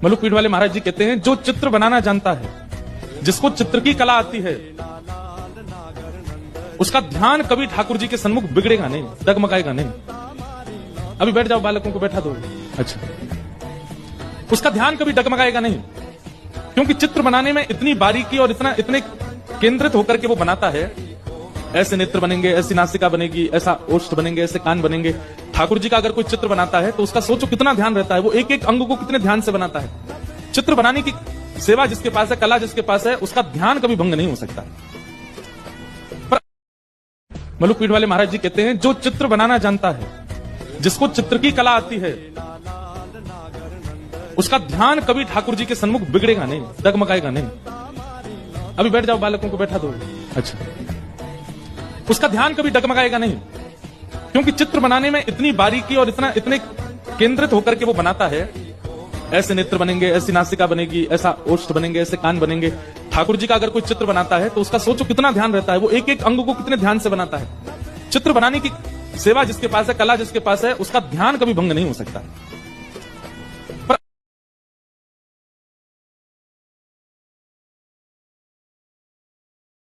मलुकपीठ वाले महाराज जी कहते हैं, जो चित्र बनाना जानता है, जिसको चित्र की कला आती है, उसका ध्यान कभी ठाकुर जी के सन्मुख बिगड़ेगा नहीं, डगमगाएगा नहीं। अभी बैठ जाओ, बालकों को बैठा दो। अच्छा, उसका ध्यान कभी डगमगाएगा नहीं, क्योंकि चित्र बनाने में इतनी बारीकी और इतने केंद्रित होकर के वो बनाता है। ऐसे नेत्र बनेंगे, ऐसी नासिका बनेगी, ऐसा ओष्ठ बनेंगे, ऐसे कान बनेंगे। ठाकुर जी का अगर कोई चित्र बनाता है तो उसका सोचो कितना ध्यान रहता है, वो एक एक अंग को कितने ध्यान से बनाता है। चित्र बनाने की सेवा जिसके पास है, कला जिसके पास है, उसका ध्यान कभी भंग नहीं हो सकता। पर मलुकपीठ वाले महाराज जी कहते हैं, जो चित्र बनाना जानता है, जिसको चित्र की कला आती है, उसका ध्यान कभी ठाकुर जी के सन्मुख बिगड़ेगा नहीं, डगमगाएगा नहीं। अभी बैठ जाओ, बालकों को बैठा दो। अच्छा, उसका ध्यान कभी डगमगाएगा नहीं, क्योंकि चित्र बनाने में इतनी बारीकी और इतने केंद्रित होकर के वो बनाता है। ऐसे नेत्र बनेंगे, ऐसी नासिका बनेगी, ऐसा ओष्ठ बनेंगे, ऐसे कान बनेंगे। ठाकुर जी का अगर कोई चित्र बनाता है तो उसका सोचो कितना ध्यान रहता है, वो एक एक अंग को कितने ध्यान से बनाता है। चित्र बनाने की सेवा जिसके पास है, कला जिसके पास है, उसका ध्यान कभी भंग नहीं हो सकता।